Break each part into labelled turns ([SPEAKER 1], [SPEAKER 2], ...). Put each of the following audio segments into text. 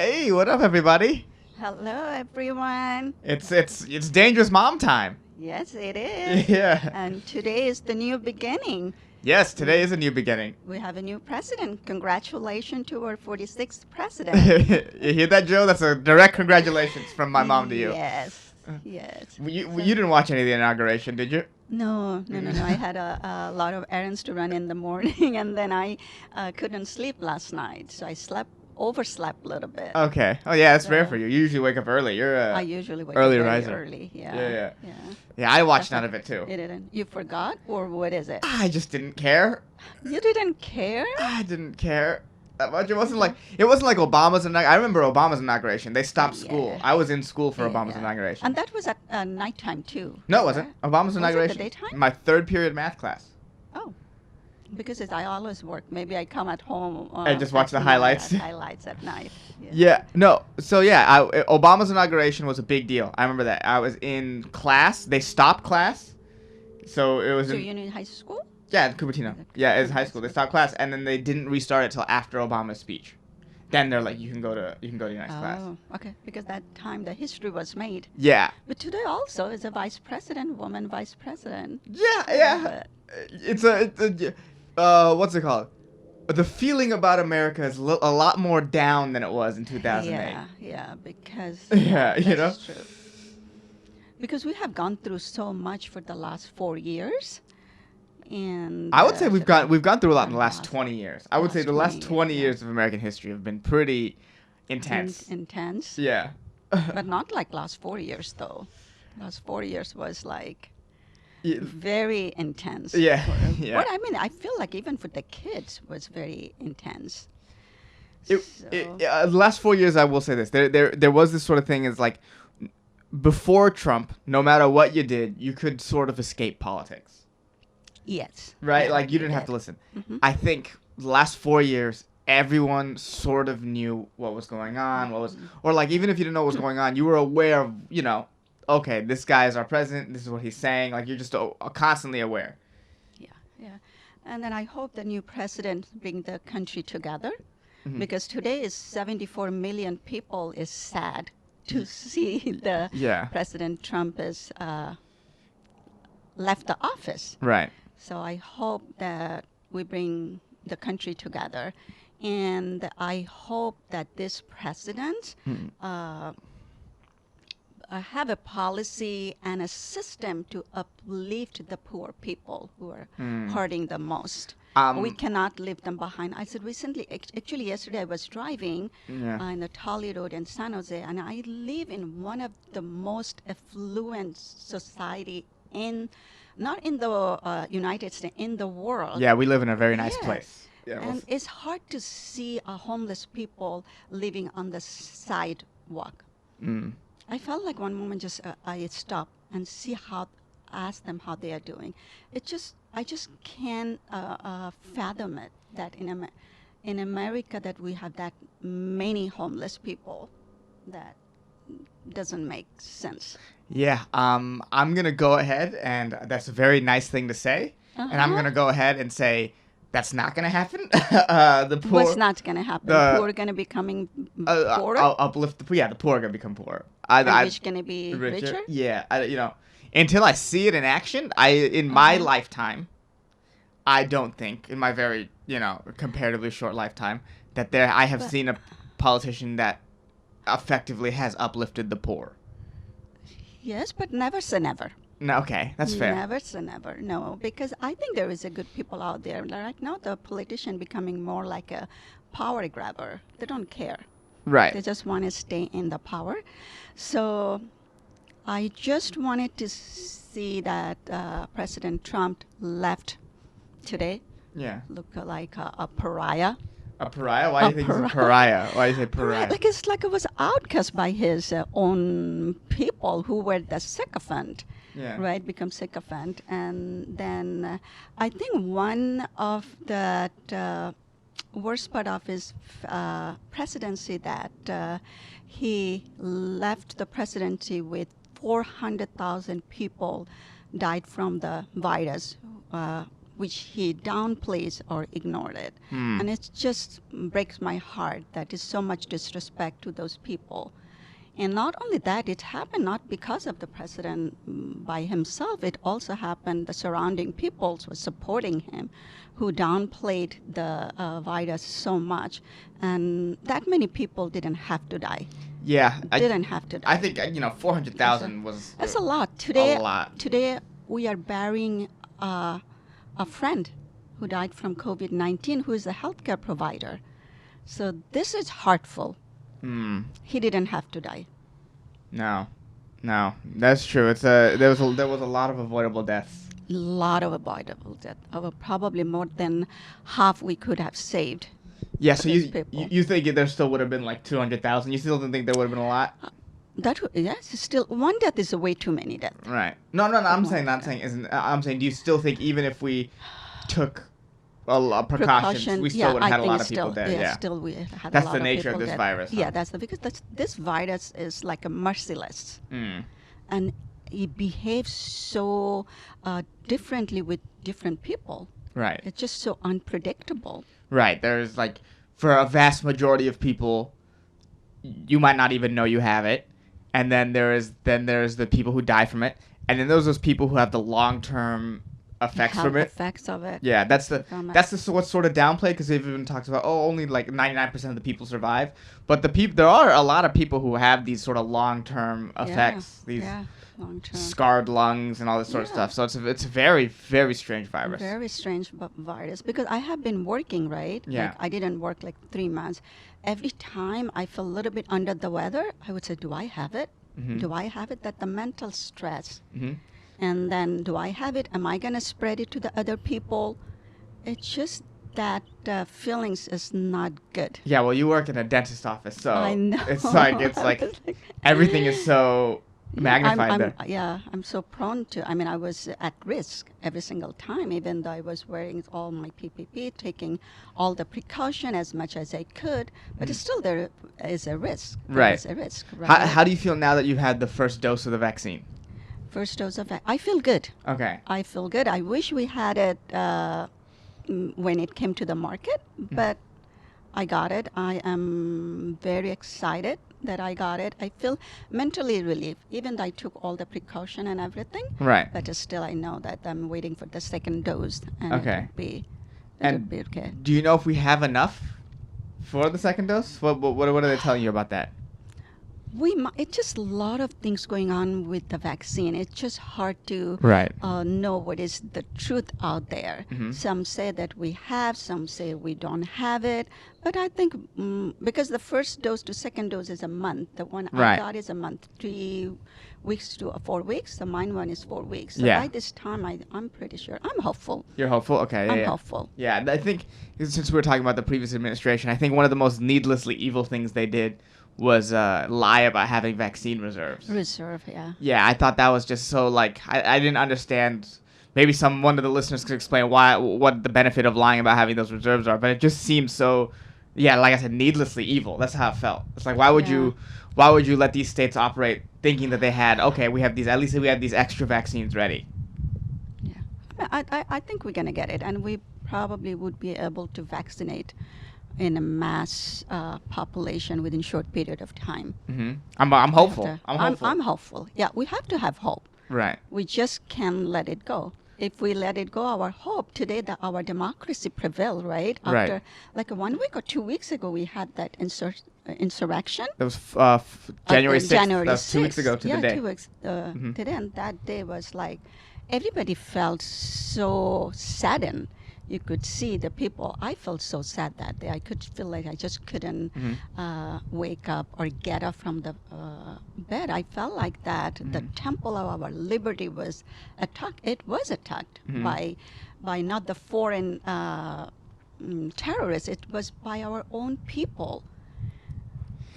[SPEAKER 1] Hey, what up, everybody?
[SPEAKER 2] Hello, everyone.
[SPEAKER 1] It's dangerous mom time.
[SPEAKER 2] Yes, it is.
[SPEAKER 1] Yeah.
[SPEAKER 2] And today is the new beginning.
[SPEAKER 1] Yes, today is a new beginning.
[SPEAKER 2] We have a new president. Congratulations to our 46th president.
[SPEAKER 1] You hear that, Joe? That's a direct congratulations from my mom to you.
[SPEAKER 2] Yes, yes.
[SPEAKER 1] You didn't watch any of the inauguration, did you?
[SPEAKER 2] No. I had a lot of errands to run in the morning, and then I couldn't sleep last night, so I overslept a little bit.
[SPEAKER 1] Okay. Oh yeah, that's rare
[SPEAKER 2] So-
[SPEAKER 1] for you. You usually wake up early. You're a
[SPEAKER 2] I usually wake
[SPEAKER 1] early
[SPEAKER 2] up very
[SPEAKER 1] riser.
[SPEAKER 2] early.
[SPEAKER 1] Yeah.
[SPEAKER 2] Yeah.
[SPEAKER 1] Yeah, I watched none of it too.
[SPEAKER 2] You didn't. You forgot, or what is it?
[SPEAKER 1] I just didn't care.
[SPEAKER 2] You didn't care?
[SPEAKER 1] I didn't care that much. It wasn't like Obama's inauguration. I remember Obama's inauguration. They stopped school.
[SPEAKER 2] Yeah.
[SPEAKER 1] I was in school for Obama's
[SPEAKER 2] Yeah.
[SPEAKER 1] inauguration.
[SPEAKER 2] And that was at nighttime too.
[SPEAKER 1] No, it wasn't.
[SPEAKER 2] right?
[SPEAKER 1] Obama's
[SPEAKER 2] Was it the
[SPEAKER 1] inauguration.
[SPEAKER 2] daytime?
[SPEAKER 1] My third period math class.
[SPEAKER 2] Oh, because I always work. Maybe I come at home
[SPEAKER 1] And just watch
[SPEAKER 2] at
[SPEAKER 1] the
[SPEAKER 2] night,
[SPEAKER 1] highlights.
[SPEAKER 2] highlights at night.
[SPEAKER 1] Yeah, no. So yeah, Obama's inauguration was a big deal. I remember that. I was in class. They stopped class. So it was
[SPEAKER 2] So
[SPEAKER 1] in,
[SPEAKER 2] you're in high school?
[SPEAKER 1] yeah, in Cupertino. Yeah, it was high school. They stopped class and then they didn't restart it till after Obama's speech. Then they're like, you can go to your next class.
[SPEAKER 2] Oh, okay. Because that time the history was made.
[SPEAKER 1] Yeah.
[SPEAKER 2] But today also is a vice president, woman vice president.
[SPEAKER 1] Yeah. It's what's it called? The feeling about America is a lot more down than it was in 2008.
[SPEAKER 2] Yeah, because
[SPEAKER 1] Yeah, you
[SPEAKER 2] that's true. Because we have gone through so much for the last 4 years, and
[SPEAKER 1] I would say we've gone through a lot in the last
[SPEAKER 2] last-
[SPEAKER 1] 20 years. I would say the last 20 years of American history have been pretty intense.
[SPEAKER 2] intense,
[SPEAKER 1] Yeah.
[SPEAKER 2] but not like last 4 years though. Last 4 years was like
[SPEAKER 1] Yeah.
[SPEAKER 2] very intense.
[SPEAKER 1] Yeah, yeah.
[SPEAKER 2] But I mean, I feel like even for the kids was very intense.
[SPEAKER 1] The last 4 years, I will say this: there was this sort of thing. Is like before Trump, no matter what you did, you could sort of escape politics,
[SPEAKER 2] Yes.
[SPEAKER 1] right?
[SPEAKER 2] Yeah,
[SPEAKER 1] Like you
[SPEAKER 2] we
[SPEAKER 1] didn't have
[SPEAKER 2] did.
[SPEAKER 1] to listen.
[SPEAKER 2] Mhm.
[SPEAKER 1] I think the last 4 years, everyone sort of knew what was going on. Or like even if you didn't know what was going on, you were aware of, okay, this guy is our president. This is what he's saying. Like you're just constantly aware.
[SPEAKER 2] Yeah. And then I hope the new president bring the country together,
[SPEAKER 1] Mhm.
[SPEAKER 2] because today is 74 million people is sad to see the
[SPEAKER 1] Yeah.
[SPEAKER 2] President Trump is left the office.
[SPEAKER 1] Right.
[SPEAKER 2] So I hope that we bring the country together, and I hope that this president have a policy and a system to uplift the poor people who are hurting the most. We cannot leave them behind. I said recently, actually yesterday I was driving
[SPEAKER 1] Yeah.
[SPEAKER 2] in the Tully Road in San Jose, and I live in one of the most affluent society not in the United States, in the world.
[SPEAKER 1] Yeah, we live in a very nice
[SPEAKER 2] Yeah.
[SPEAKER 1] place. Yeah. well,
[SPEAKER 2] And it's hard to see homeless people living on the sidewalk.
[SPEAKER 1] mm.
[SPEAKER 2] I felt like one moment just I stopped and ask them how they are doing. I just can't fathom it that in America that we have that many homeless people. That doesn't make sense.
[SPEAKER 1] Yeah, I'm gonna go ahead, and that's a very nice thing to say. And I'm
[SPEAKER 2] Uh-huh.
[SPEAKER 1] gonna go ahead and say that's not gonna happen. The poor,
[SPEAKER 2] What's not going to happen?
[SPEAKER 1] the-
[SPEAKER 2] Poor are going to becoming poorer.
[SPEAKER 1] I'll uplift the the poor are gonna become poorer.
[SPEAKER 2] And rich going to be richer.
[SPEAKER 1] Yeah, until I see it in action, in my
[SPEAKER 2] Uh-huh.
[SPEAKER 1] lifetime, I don't think in my very comparatively short lifetime that I have
[SPEAKER 2] But-
[SPEAKER 1] seen a politician that effectively has uplifted the poor.
[SPEAKER 2] Yes, but never say never.
[SPEAKER 1] No, okay, that's fair.
[SPEAKER 2] Never say never. No, because I think there is a good people out there. Right now, the politician becoming more like a power grabber. They don't care.
[SPEAKER 1] Right.
[SPEAKER 2] They just want to stay in the power. So I just wanted to see that President Trump left today.
[SPEAKER 1] Yeah.
[SPEAKER 2] Look like a pariah.
[SPEAKER 1] A pariah? Why do you think he's a pariah? Why do you say pariah?
[SPEAKER 2] Like it's like it was outcast by his own people who were the sycophant.
[SPEAKER 1] Yeah.
[SPEAKER 2] Right, become sycophant. And then I think one of the worst part of his presidency that he left the presidency with 400,000 people died from the virus, which he downplays or ignored it. And it just breaks my heart that is so much disrespect to those people. And not only that, it happened not because of the president by himself. It also happened the surrounding peoples were supporting him, who downplayed the virus so much, and that many people didn't have to die.
[SPEAKER 1] Yeah,
[SPEAKER 2] Didn't have to die.
[SPEAKER 1] I think 400,000 was
[SPEAKER 2] That's a lot. Today,
[SPEAKER 1] a lot.
[SPEAKER 2] Today we are burying a friend who died from COVID-19, who is a healthcare provider. So this is heartful. He didn't have to die.
[SPEAKER 1] No, that's true. It's there was a lot of avoidable deaths.
[SPEAKER 2] A lot of avoidable death. Probably more than half we could have saved.
[SPEAKER 1] Yeah, so
[SPEAKER 2] People.
[SPEAKER 1] you think there still would have been like 200,000? You still don't think there would have been a lot?
[SPEAKER 2] Yes, still one death is way too many deaths.
[SPEAKER 1] Right. No. I'm saying. Do you still think even if we took precautions, we still would have had a lot of people dead? Yeah.
[SPEAKER 2] Still we had
[SPEAKER 1] That's
[SPEAKER 2] a lot
[SPEAKER 1] the
[SPEAKER 2] of
[SPEAKER 1] nature of
[SPEAKER 2] people
[SPEAKER 1] this
[SPEAKER 2] dead.
[SPEAKER 1] virus. Huh?
[SPEAKER 2] Yeah, because this virus is like a merciless, and it behaves so differently with different people.
[SPEAKER 1] Right.
[SPEAKER 2] It's just so unpredictable.
[SPEAKER 1] Right. There's like, for a vast majority of people, you might not even know you have it, and then there's the people who die from it, and then those people who have the long-term effects from it.
[SPEAKER 2] Effects of it.
[SPEAKER 1] Yeah, that's what's sort of downplayed, because they've even talked about only like 99% of the people survive, but there are a lot of people who have these sort of long-term effects. These
[SPEAKER 2] long-term
[SPEAKER 1] scarred lungs and all this sort of stuff. So it's a very, very strange virus.
[SPEAKER 2] Very strange virus, because I have been working, right?
[SPEAKER 1] Yeah.
[SPEAKER 2] Like I didn't work like 3 months. Every time I feel a little bit under the weather, I would say, do I have it? Do I have it? That the mental stress. And then, do I have it? Am I going to spread it to the other people? It's just that feelings is not good.
[SPEAKER 1] Yeah, well, you work in a dentist office, so
[SPEAKER 2] I know.
[SPEAKER 1] it's like everything is so magnified there.
[SPEAKER 2] I'm so prone to. I mean, I was at risk every single time, even though I was wearing all my PPE, taking all the precaution as much as I could. But still, there is a risk.
[SPEAKER 1] Right.
[SPEAKER 2] There is a risk. Right?
[SPEAKER 1] How do you feel now that you've had the first dose of the vaccine?
[SPEAKER 2] First dose of I feel good.
[SPEAKER 1] Okay.
[SPEAKER 2] I feel good. I wish we had it when it came to the market, but I got it. I am very excited that I got it. I feel mentally relieved, even though I took all the precaution and everything.
[SPEAKER 1] Right.
[SPEAKER 2] But still, I know that I'm waiting for the second dose, and
[SPEAKER 1] Okay.
[SPEAKER 2] it would be okay.
[SPEAKER 1] Do you know if we have enough for the second dose? What are they telling you about that?
[SPEAKER 2] It's just a lot of things going on with the vaccine. It's just hard to know what is the truth out there. Some say that we have, some say we don't have it. But I think because the first dose to second dose is a month, the one I got is a month, 3 weeks to 4 weeks. The mine one is 4 weeks. So by this time, I'm pretty sure. I'm hopeful.
[SPEAKER 1] You're hopeful? Okay.
[SPEAKER 2] I'm hopeful.
[SPEAKER 1] Yeah, I think since we were talking about the previous administration, I think one of the most needlessly evil things they did was lie about having vaccine reserves.
[SPEAKER 2] Yeah.
[SPEAKER 1] Yeah, I thought that was just so, like, I didn't understand. Maybe one of the listeners could explain what the benefit of lying about having those reserves are, but it just seems so, like I said, needlessly evil. That's how it felt. It's like, why would you let these states operate thinking that they had, at least we have these extra vaccines ready?
[SPEAKER 2] Yeah. I think we're going to get it, and we probably would be able to vaccinate in a mass population within a short period of time.
[SPEAKER 1] I'm hopeful.
[SPEAKER 2] I'm hopeful. Yeah, we have to have hope.
[SPEAKER 1] Right.
[SPEAKER 2] We just can't let it go. If we let it go, our hope today that our democracy prevail, right? After like 1 week or 2 weeks ago, we had that insurrection.
[SPEAKER 1] That was January 6th.
[SPEAKER 2] January
[SPEAKER 1] that was 2 weeks ago to the day.
[SPEAKER 2] Yeah, 2 weeks today, and that day was like everybody felt so saddened. You could see the people. I felt so sad that day. I could feel like I just couldn't wake up or get up from the bed. I felt like that the temple of our liberty was attacked. It was attacked by not the foreign terrorists. It was by our own people.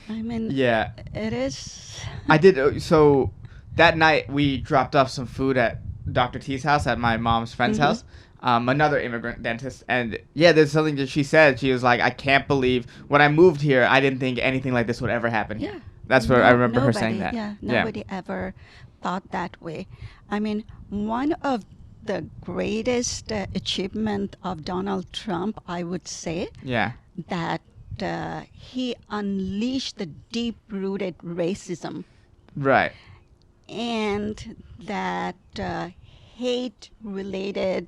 [SPEAKER 2] I mean, it is.
[SPEAKER 1] I did. So that night we dropped off some food at Dr. T's house, at my mom's friend's house. Another immigrant dentist, and there's something that she said. She was like, I can't believe when I moved here, I didn't think anything like this would ever happen here. That's what I remember her saying that.
[SPEAKER 2] Nobody ever thought that way. I mean, one of the greatest achievement of Donald Trump, I would say,
[SPEAKER 1] Yeah.
[SPEAKER 2] that he unleashed the deep-rooted racism
[SPEAKER 1] Right.
[SPEAKER 2] and that hate-related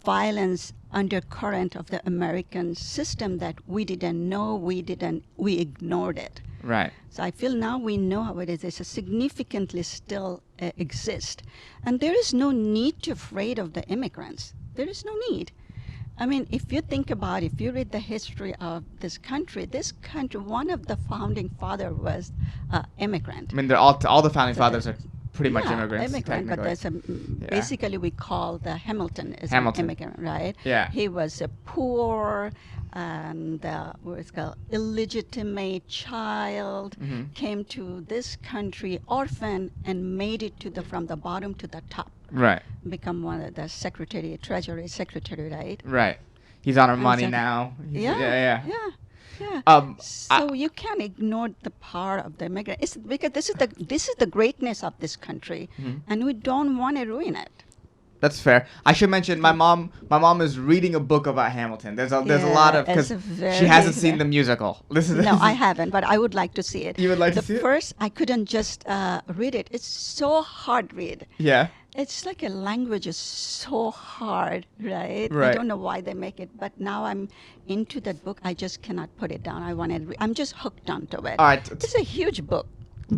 [SPEAKER 2] violence undercurrent of the American system that we didn't know, we ignored it.
[SPEAKER 1] Right.
[SPEAKER 2] So I feel now we know how it is. It's a significantly still exist. And there is no need to afraid of the immigrants. There is no need. I mean, if you think about, if you read the history of this country, one of the founding father was immigrant.
[SPEAKER 1] I mean, they're all the founding fathers are pretty much immigrants.
[SPEAKER 2] Immigrant, but
[SPEAKER 1] technically.
[SPEAKER 2] that's basically we call the Hamilton is
[SPEAKER 1] Hamilton.
[SPEAKER 2] an immigrant, right?
[SPEAKER 1] Yeah.
[SPEAKER 2] He was a poor and what's called illegitimate child, came to this country orphan and made it from the bottom to the top.
[SPEAKER 1] Right.
[SPEAKER 2] Become one of the treasury secretary, right?
[SPEAKER 1] Right. He's on our money
[SPEAKER 2] so-
[SPEAKER 1] now.
[SPEAKER 2] Yeah. So you can't ignore the power of the immigrant. It's because this is the greatness of this country, and we don't want to ruin it.
[SPEAKER 1] That's fair. I should mention my mom is reading a book about Hamilton. There's a lot of, because she hasn't seen the musical.
[SPEAKER 2] No, I haven't, but I would like to see it.
[SPEAKER 1] You would like to see it?
[SPEAKER 2] The first, I couldn't just read it. It's so hard read.
[SPEAKER 1] Yeah.
[SPEAKER 2] It's like a language is so hard, right?
[SPEAKER 1] Right.
[SPEAKER 2] I don't know why they make it, but now I'm into that book. I just cannot put it down. I'm just hooked onto it.
[SPEAKER 1] All right.
[SPEAKER 2] It's a huge book.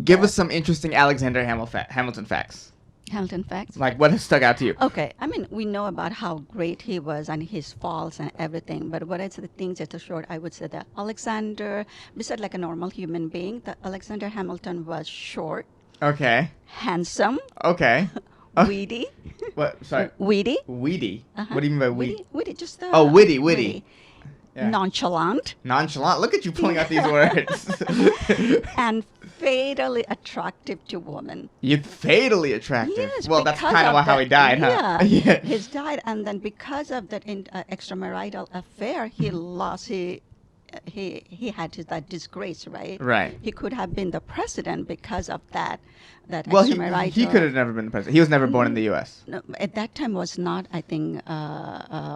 [SPEAKER 1] Give us some interesting Alexander Hamilton facts.
[SPEAKER 2] Hamilton facts.
[SPEAKER 1] Like, what has stuck out to you?
[SPEAKER 2] Okay, I mean, we know about how great he was and his faults and everything, but what is the things that are short? I would say that Alexander, besides like a normal human being, that Alexander Hamilton was short,
[SPEAKER 1] Okay.
[SPEAKER 2] handsome,
[SPEAKER 1] Okay.
[SPEAKER 2] witty.
[SPEAKER 1] What? Sorry.
[SPEAKER 2] Witty.
[SPEAKER 1] Weedy.
[SPEAKER 2] Uh-huh.
[SPEAKER 1] What do you mean by weedy?
[SPEAKER 2] Witty, just
[SPEAKER 1] Witty. Yeah.
[SPEAKER 2] Nonchalant
[SPEAKER 1] Nonchalant. Look at you pulling out these words.
[SPEAKER 2] and fatally attractive to women.
[SPEAKER 1] You're fatally attractive.
[SPEAKER 2] Yes,
[SPEAKER 1] Well, that's
[SPEAKER 2] because
[SPEAKER 1] kind of
[SPEAKER 2] of
[SPEAKER 1] how he
[SPEAKER 2] that-
[SPEAKER 1] died, huh?
[SPEAKER 2] Yeah, he's died, and then because of that extramarital affair, he lost. He had that disgrace, right?
[SPEAKER 1] Right.
[SPEAKER 2] He could have been the president because of that.
[SPEAKER 1] Well,
[SPEAKER 2] extramarital.
[SPEAKER 1] he could have never been the president. He was never born in the U.S.
[SPEAKER 2] No, at that time was not. I think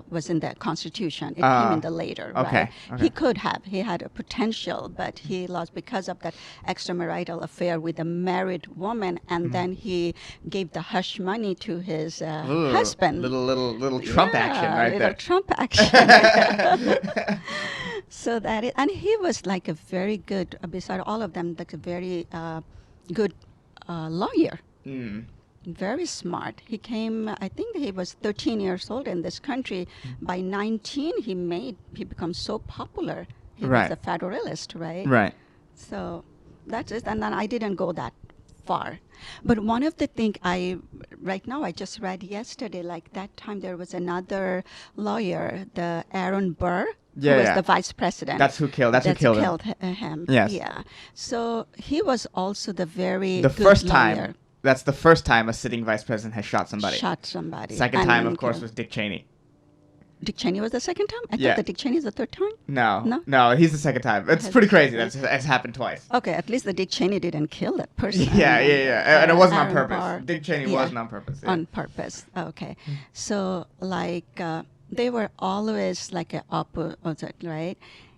[SPEAKER 2] was in the Constitution. It came in the later.
[SPEAKER 1] Okay,
[SPEAKER 2] Right?
[SPEAKER 1] okay.
[SPEAKER 2] He could have. He had a potential, but he lost because of that extramarital affair with a married woman, and then he gave the hush money to his
[SPEAKER 1] Ooh,
[SPEAKER 2] husband.
[SPEAKER 1] Little Trump action right
[SPEAKER 2] little
[SPEAKER 1] there.
[SPEAKER 2] Trump action. So and he was like a very good, beside all of them, like a very good lawyer.
[SPEAKER 1] Mm.
[SPEAKER 2] Very smart. He came, I think he was 13 years old in this country. By 19, he became so popular. He
[SPEAKER 1] Right.
[SPEAKER 2] was a federalist, right?
[SPEAKER 1] Right.
[SPEAKER 2] So that's it. And then I didn't go that far. But one of the things right now, I just read yesterday, like that time there was another lawyer, the Aaron Burr,
[SPEAKER 1] Yeah,
[SPEAKER 2] who was
[SPEAKER 1] yeah.
[SPEAKER 2] the vice president.
[SPEAKER 1] That's who killed him.
[SPEAKER 2] him.
[SPEAKER 1] Yes.
[SPEAKER 2] Yeah. So he was also the very
[SPEAKER 1] The
[SPEAKER 2] good
[SPEAKER 1] first
[SPEAKER 2] lawyer.
[SPEAKER 1] time. That's the first time a sitting vice president has shot somebody.
[SPEAKER 2] Shot somebody.
[SPEAKER 1] Second
[SPEAKER 2] And
[SPEAKER 1] time, of course,
[SPEAKER 2] killed.
[SPEAKER 1] was Dick Cheney.
[SPEAKER 2] Dick Cheney was the second time? I
[SPEAKER 1] Yeah.
[SPEAKER 2] thought that Dick Cheney is the third time.
[SPEAKER 1] No.
[SPEAKER 2] No?
[SPEAKER 1] He's the second time. It's pretty crazy. It's happened twice.
[SPEAKER 2] Okay, at least the Dick Cheney didn't kill that person.
[SPEAKER 1] Yeah. And it wasn't on
[SPEAKER 2] Aaron
[SPEAKER 1] purpose.
[SPEAKER 2] Barr.
[SPEAKER 1] Dick Cheney
[SPEAKER 2] Yeah.
[SPEAKER 1] wasn't on purpose. Yeah.
[SPEAKER 2] On purpose. Okay. So, like, they were always like an opposite, right?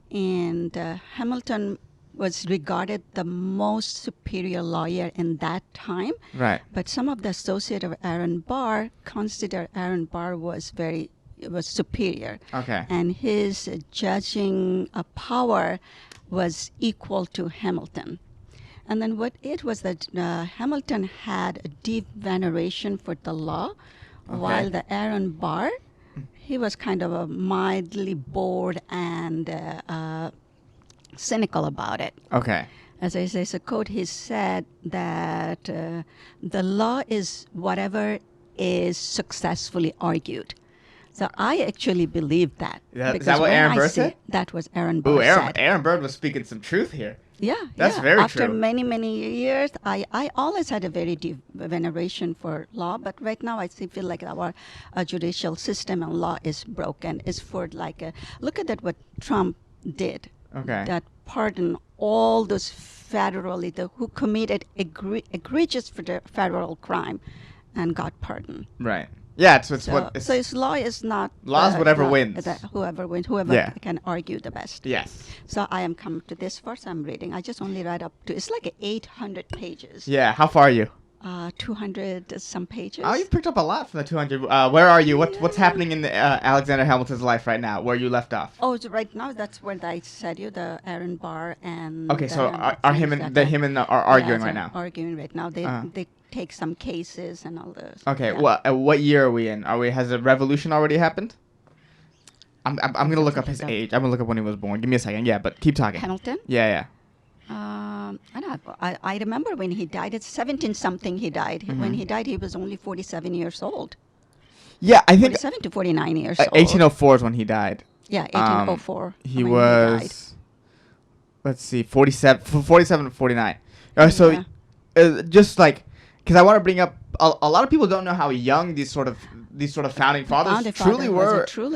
[SPEAKER 2] And Hamilton was regarded the most superior lawyer in that time.
[SPEAKER 1] Right.
[SPEAKER 2] But some of the associates of Aaron Barr consider Aaron Barr was superior.
[SPEAKER 1] Okay.
[SPEAKER 2] And his judging power was equal to Hamilton. And then what it was that Hamilton had a deep veneration for the law, while the Aaron Barr, he was kind of a mildly bored and cynical about it.
[SPEAKER 1] Okay.
[SPEAKER 2] As I say, so quote, he said that the law is whatever is successfully argued. So I actually believe that.
[SPEAKER 1] Is that
[SPEAKER 2] because
[SPEAKER 1] what
[SPEAKER 2] when
[SPEAKER 1] Aaron
[SPEAKER 2] I
[SPEAKER 1] Burr
[SPEAKER 2] see-
[SPEAKER 1] said?
[SPEAKER 2] That was Aaron Burr
[SPEAKER 1] Ooh,
[SPEAKER 2] said.
[SPEAKER 1] Aaron Bird was speaking some truth here.
[SPEAKER 2] Yeah,
[SPEAKER 1] That's
[SPEAKER 2] yeah.
[SPEAKER 1] very
[SPEAKER 2] After
[SPEAKER 1] true.
[SPEAKER 2] many, many years, I always had a very deep veneration for law, but right now I feel like our judicial system and law is broken. It's for like, look at that what Trump did.
[SPEAKER 1] Okay.
[SPEAKER 2] That pardon all those who committed egregious federal crime and got pardoned.
[SPEAKER 1] Right. Yeah, it's
[SPEAKER 2] So,
[SPEAKER 1] what it's,
[SPEAKER 2] so his law is not
[SPEAKER 1] law is whatever
[SPEAKER 2] not
[SPEAKER 1] wins.
[SPEAKER 2] whoever wins, whoever
[SPEAKER 1] Yeah.
[SPEAKER 2] can argue the best.
[SPEAKER 1] Yes.
[SPEAKER 2] So I am come to this verse I'm reading. I just only read up to, it's like 800 pages.
[SPEAKER 1] Yeah. How far are you?
[SPEAKER 2] 200 some pages.
[SPEAKER 1] Oh, you picked up a lot from the 200. Where are you? What's
[SPEAKER 2] Yeah.
[SPEAKER 1] happening in Alexander Hamilton's life right now? Where you left off?
[SPEAKER 2] Oh, so right now that's where I said you, the Aaron Barr and
[SPEAKER 1] Okay, so
[SPEAKER 2] the
[SPEAKER 1] are
[SPEAKER 2] things
[SPEAKER 1] him and
[SPEAKER 2] that
[SPEAKER 1] the
[SPEAKER 2] are-
[SPEAKER 1] him and the, are arguing
[SPEAKER 2] yeah,
[SPEAKER 1] right
[SPEAKER 2] so
[SPEAKER 1] now.
[SPEAKER 2] Arguing right now. They
[SPEAKER 1] Uh-huh.
[SPEAKER 2] they take some cases and all this.
[SPEAKER 1] Okay,
[SPEAKER 2] yeah.
[SPEAKER 1] what year are we in? Has the revolution already happened? I'm gonna look up his age. I'm gonna look up when he was born. Give me a second. Yeah, but keep talking.
[SPEAKER 2] Hamilton.
[SPEAKER 1] Yeah.
[SPEAKER 2] I know. I remember when he died. It's 17 something. He died.
[SPEAKER 1] Mm-hmm.
[SPEAKER 2] When he died, he was only 47 years old.
[SPEAKER 1] Yeah, I think
[SPEAKER 2] 47 to 49 years old.
[SPEAKER 1] 1804 is when he died.
[SPEAKER 2] Yeah, 1804.
[SPEAKER 1] He
[SPEAKER 2] when
[SPEAKER 1] was.
[SPEAKER 2] He died.
[SPEAKER 1] Let's see, 47 to 49.
[SPEAKER 2] Yeah.
[SPEAKER 1] So, just like, because I want to bring up a lot of people don't know how young these sort of founding fathers truly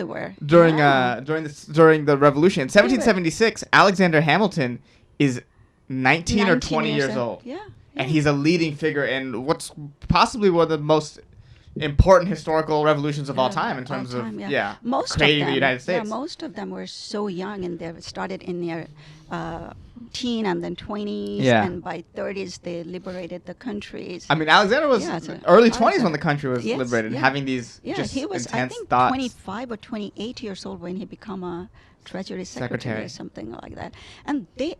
[SPEAKER 1] were. During
[SPEAKER 2] Yeah.
[SPEAKER 1] during the revolution. In 1776, Alexander Hamilton is 19 or 20 years old.
[SPEAKER 2] Yeah.
[SPEAKER 1] And he's a leading figure in what's possibly one of the most important historical revolutions of all time in terms of
[SPEAKER 2] most
[SPEAKER 1] creating
[SPEAKER 2] of them,
[SPEAKER 1] the United States.
[SPEAKER 2] Yeah, most of them were so young, and they started in their teen and then 20s,
[SPEAKER 1] Yeah.
[SPEAKER 2] and by 30s they liberated the countries.
[SPEAKER 1] I mean, Alexander was
[SPEAKER 2] Yeah, so
[SPEAKER 1] early
[SPEAKER 2] Alexander-
[SPEAKER 1] 20s when the country was
[SPEAKER 2] Yes,
[SPEAKER 1] liberated,
[SPEAKER 2] yeah.
[SPEAKER 1] having these
[SPEAKER 2] Yeah,
[SPEAKER 1] just
[SPEAKER 2] he was, I
[SPEAKER 1] intense
[SPEAKER 2] think,
[SPEAKER 1] thoughts.
[SPEAKER 2] 25 or 28 years old when he became a treasury secretary or something like that. And they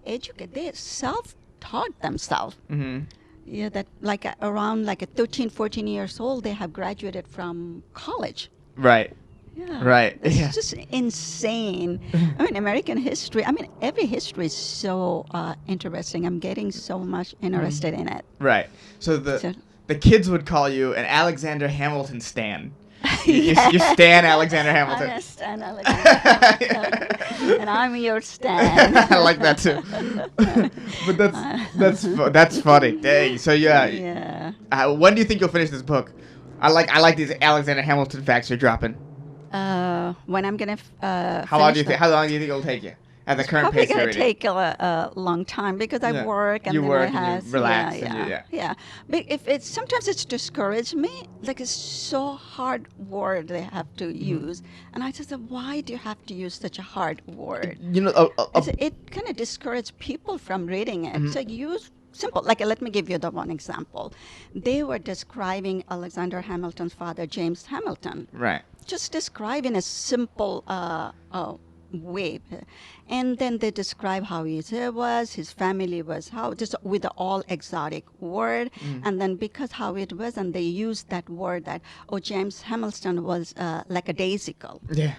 [SPEAKER 2] self-taught themselves.
[SPEAKER 1] Mm-hmm.
[SPEAKER 2] Yeah, that like around like 13, 14 years old, they have graduated from college.
[SPEAKER 1] Right.
[SPEAKER 2] Yeah.
[SPEAKER 1] Right.
[SPEAKER 2] It's
[SPEAKER 1] Yeah.
[SPEAKER 2] just insane. I mean, American history, I mean, every history is so interesting. I'm getting so much interested in it.
[SPEAKER 1] Right. So the kids would call you an Alexander Hamilton stan. You stan Alexander Hamilton.
[SPEAKER 2] I stan Alexander Hamilton. And I'm your stan.
[SPEAKER 1] I like that too. But that's funny. Dang. So
[SPEAKER 2] Yeah.
[SPEAKER 1] when do you think you'll finish this book? I like these Alexander Hamilton facts you're dropping.
[SPEAKER 2] When I'm gonna
[SPEAKER 1] How long do you think it'll take you at the current
[SPEAKER 2] probably
[SPEAKER 1] pace you're
[SPEAKER 2] gonna
[SPEAKER 1] reading?
[SPEAKER 2] take a long time because I
[SPEAKER 1] Yeah.
[SPEAKER 2] work and
[SPEAKER 1] You
[SPEAKER 2] then
[SPEAKER 1] work
[SPEAKER 2] I
[SPEAKER 1] and
[SPEAKER 2] have
[SPEAKER 1] you relax
[SPEAKER 2] yeah,
[SPEAKER 1] and
[SPEAKER 2] yeah. But if it's sometimes it's discouraged me. Like it's so hard word they have to use, and I just said, why do you have to use such a hard word?
[SPEAKER 1] You know,
[SPEAKER 2] It kind of discourages people from reading it.
[SPEAKER 1] Mm-hmm.
[SPEAKER 2] So use simple. Like let me give you the one example. They were describing Alexander Hamilton's father, James Hamilton.
[SPEAKER 1] right.
[SPEAKER 2] Just describe in a simple way. And then they describe how his hair was, his family was, how, just with the all exotic word. And then because how it was, and they used that word that, James Hamilton was like a daisical.
[SPEAKER 1] Yeah.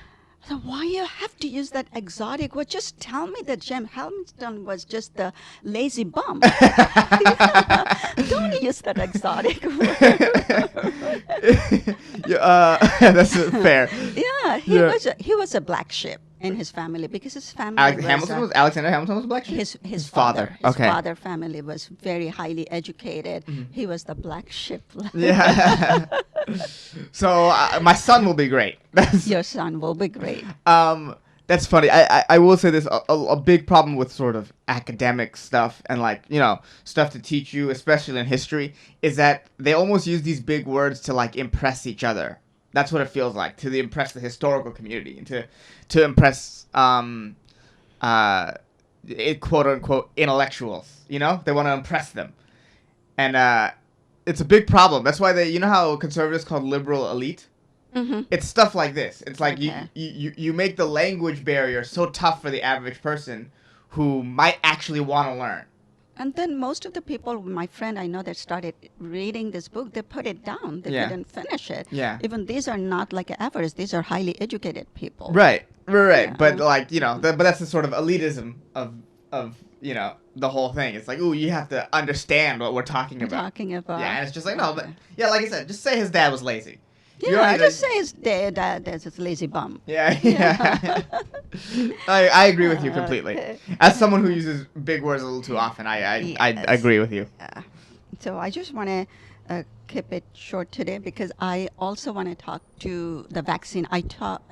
[SPEAKER 2] So why you have to use that exotic word? Just tell me that James Hamilton was just a lazy bum. Don't use that exotic word.
[SPEAKER 1] That's fair.
[SPEAKER 2] Yeah, he was a black sheep in his family because his family
[SPEAKER 1] Alexander Hamilton was a black sheep?
[SPEAKER 2] his father. His
[SPEAKER 1] Okay.
[SPEAKER 2] father family was very highly educated. He was the black sheep.
[SPEAKER 1] Yeah. So my son will be great.
[SPEAKER 2] Your son will be great.
[SPEAKER 1] That's funny. I will say this: a big problem with sort of academic stuff and stuff to teach you, especially in history, is that they almost use these big words to like impress each other. That's what it feels like, to impress the historical community and to impress quote unquote intellectuals. They want to impress them, and it's a big problem. That's why how conservatives called liberal elite.
[SPEAKER 2] Mm-hmm.
[SPEAKER 1] It's stuff like this. It's like
[SPEAKER 2] Okay.
[SPEAKER 1] you make the language barrier so tough for the average person who might actually want to learn.
[SPEAKER 2] And then most of the people, my friend I know that started reading this book, they put it down. They
[SPEAKER 1] Yeah.
[SPEAKER 2] couldn't finish it.
[SPEAKER 1] Yeah.
[SPEAKER 2] Even these are not like average. These are highly educated people.
[SPEAKER 1] Right.
[SPEAKER 2] Yeah.
[SPEAKER 1] But but that's the sort of elitism of the whole thing. It's like, ooh, you have to understand what we're talking about. Yeah, and it's just like, no, but yeah, like I said, just say his dad was lazy. You don't
[SPEAKER 2] Yeah,
[SPEAKER 1] need to-
[SPEAKER 2] just say his dad is a lazy bum.
[SPEAKER 1] Yeah. I agree with you completely.
[SPEAKER 2] Okay.
[SPEAKER 1] As someone who uses big words a little too often, I
[SPEAKER 2] Yes.
[SPEAKER 1] agree with you.
[SPEAKER 2] So I just want to keep it short today because I also want to talk to the vaccine. I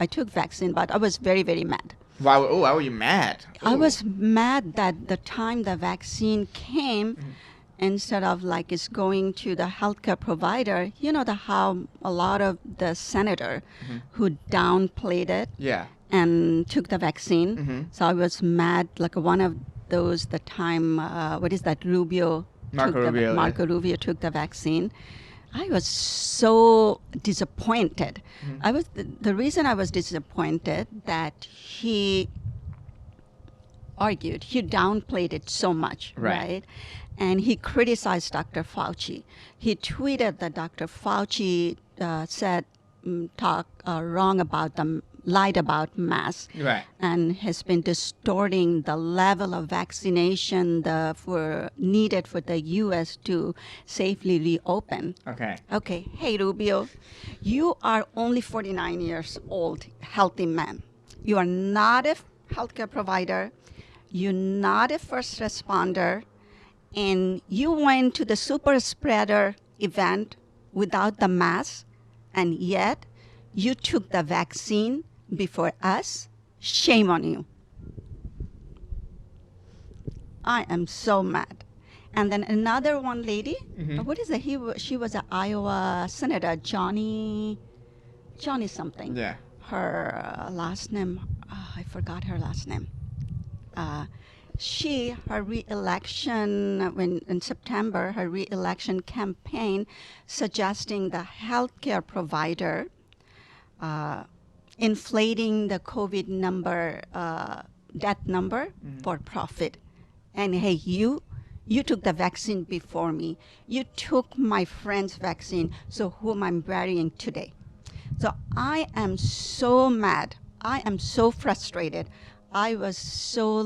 [SPEAKER 2] took vaccine, but I was very, very mad.
[SPEAKER 1] Why were you mad?
[SPEAKER 2] I
[SPEAKER 1] Ooh.
[SPEAKER 2] was mad that the time the vaccine came, instead of like it's going to the healthcare provider, you know how a lot of the senator who downplayed it
[SPEAKER 1] Yeah.
[SPEAKER 2] and took the vaccine.
[SPEAKER 1] Mhm.
[SPEAKER 2] So I was mad, like one of those, the time, what is that, Marco Rubio took the vaccine. I was so disappointed. The reason I was disappointed that he argued, he downplayed it so much, right? And he criticized Dr. Fauci. He tweeted that Dr. Fauci said, wrong about them, lied about masks,
[SPEAKER 1] Right.
[SPEAKER 2] and has been distorting the level of vaccination needed for the U.S. to safely reopen.
[SPEAKER 1] Okay.
[SPEAKER 2] Okay, hey Rubio, you are only 49 years old, healthy man. You are not a healthcare provider. You're not a first responder. And you went to the super spreader event without the mask, and yet you took the vaccine before us. Shame on you. I am so mad. And then another one lady, what is it? She was an Iowa senator, Johnny something.
[SPEAKER 1] Yeah.
[SPEAKER 2] Her last name, I forgot her last name. Her re-election, in September, her re-election campaign suggesting the healthcare provider inflating the COVID number, death number for profit. And hey, you took the vaccine before me. You took my friend's vaccine, so whom I'm burying today. So I am so mad. I am so frustrated. I was so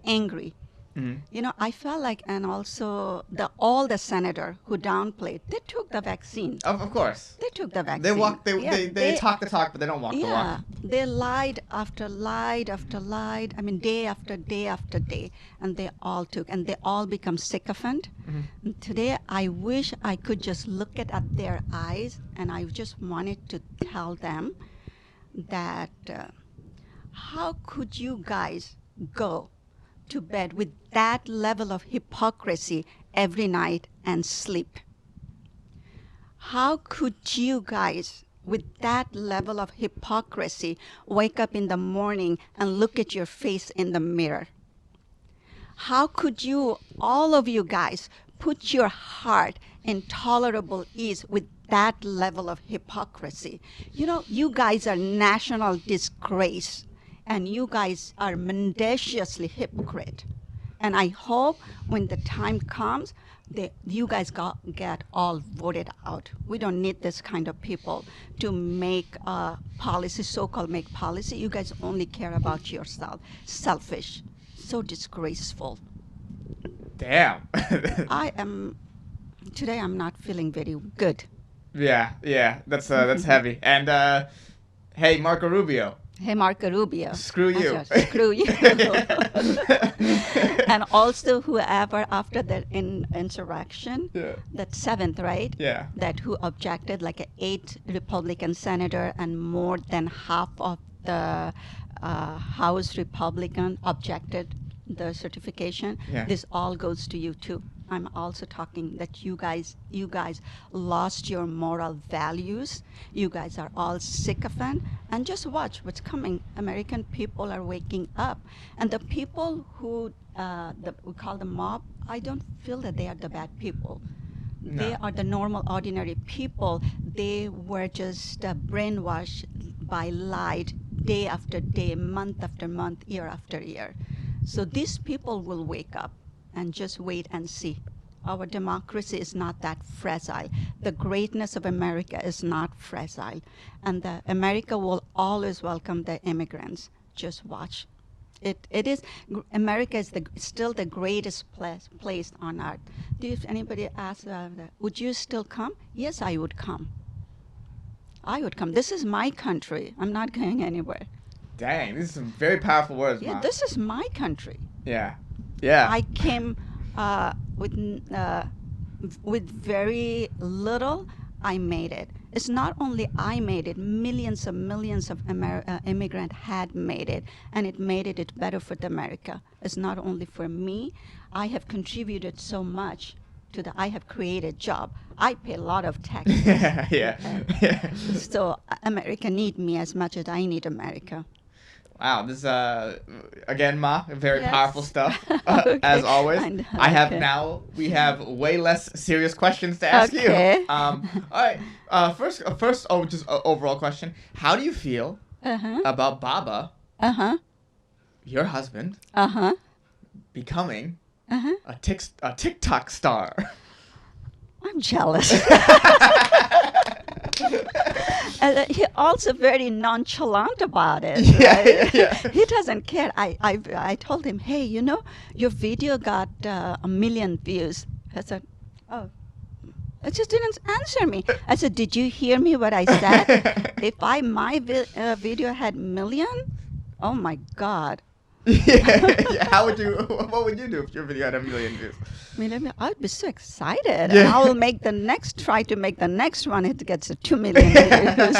[SPEAKER 2] angry. You know, I felt like, and also all the senator who downplayed, they took the vaccine.
[SPEAKER 1] Of course.
[SPEAKER 2] They took the vaccine.
[SPEAKER 1] They walk. They talk the talk, but they don't walk the walk.
[SPEAKER 2] Yeah, they lied after lied after lied. I mean, day after day after day, and they all took, and they all become sycophant. And today, I wish I could just look at their eyes, and I just wanted to tell them that how could you guys go to bed with that level of hypocrisy every night and sleep? How could you guys, with that level of hypocrisy, wake up in the morning and look at your face in the mirror? How could you, all of you guys, put your heart in tolerable ease with that level of hypocrisy? You know, you guys are national disgrace, and you guys are mendaciously hypocrite. And I hope when the time comes, you guys get all voted out. We don't need this kind of people to make policy, so-called make policy. You guys only care about yourself. Selfish. So disgraceful.
[SPEAKER 1] Damn.
[SPEAKER 2] Today I'm not feeling very good.
[SPEAKER 1] Yeah. That's heavy. And hey, Marco Rubio.
[SPEAKER 2] Hey, Marco Rubio.
[SPEAKER 1] Screw you.
[SPEAKER 2] Screw you. And also whoever after the insurrection, that 7th, right?
[SPEAKER 1] Yeah.
[SPEAKER 2] That who objected, like 8 Republican senator and more than half of the House Republican objected the certification.
[SPEAKER 1] Yeah.
[SPEAKER 2] This all goes to you too. I'm also talking that you guys lost your moral values. You guys are all sycophant. And just watch what's coming. American people are waking up. And the people who we call the mob, I don't feel that they are the bad people.
[SPEAKER 1] No.
[SPEAKER 2] They are the normal, ordinary people. They were just brainwashed by lied day after day, month after month, year after year. So these people will wake up. And just wait and see. Our democracy is not that fragile. The greatness of America is not fragile. And America will always welcome the immigrants. Just watch. America is still the greatest place on earth. If anybody asks, would you still come? Yes, I would come. I would come. This is my country. I'm not going anywhere.
[SPEAKER 1] Dang, these are some very powerful words,
[SPEAKER 2] Yeah,
[SPEAKER 1] Mom.
[SPEAKER 2] this is my country.
[SPEAKER 1] Yeah.
[SPEAKER 2] I came with very little. I made it. It's not only I made it. Millions of immigrants had made it, and it made it better for America. It's not only for me. I have contributed so much to the I have created job. I pay a lot of taxes.
[SPEAKER 1] Yeah.
[SPEAKER 2] So America need me as much as I need America.
[SPEAKER 1] Wow, this again, Ma, very
[SPEAKER 2] Yes.
[SPEAKER 1] powerful stuff.
[SPEAKER 2] Okay.
[SPEAKER 1] As always,
[SPEAKER 2] And-
[SPEAKER 1] I have
[SPEAKER 2] okay.
[SPEAKER 1] now. We have way less serious questions to ask
[SPEAKER 2] Okay.
[SPEAKER 1] you. All right. First, just overall question: how do you feel
[SPEAKER 2] Uh-huh.
[SPEAKER 1] about Baba,
[SPEAKER 2] Uh-huh.
[SPEAKER 1] your husband,
[SPEAKER 2] Uh-huh.
[SPEAKER 1] becoming
[SPEAKER 2] Uh-huh.
[SPEAKER 1] a TikTok star?
[SPEAKER 2] I'm jealous. He also very nonchalant about it.
[SPEAKER 1] Yeah,
[SPEAKER 2] right?
[SPEAKER 1] yeah.
[SPEAKER 2] He doesn't care. I told him, hey, your video got 1 million views. I said, oh. It just didn't answer me. I said, did you hear me what I said? If my video had million, oh my God.
[SPEAKER 1] Yeah. How would you? What would you do if your video had 1 million views?
[SPEAKER 2] I'd be so excited.
[SPEAKER 1] Yeah.
[SPEAKER 2] And I will try to make the next one. It gets a 2 million views.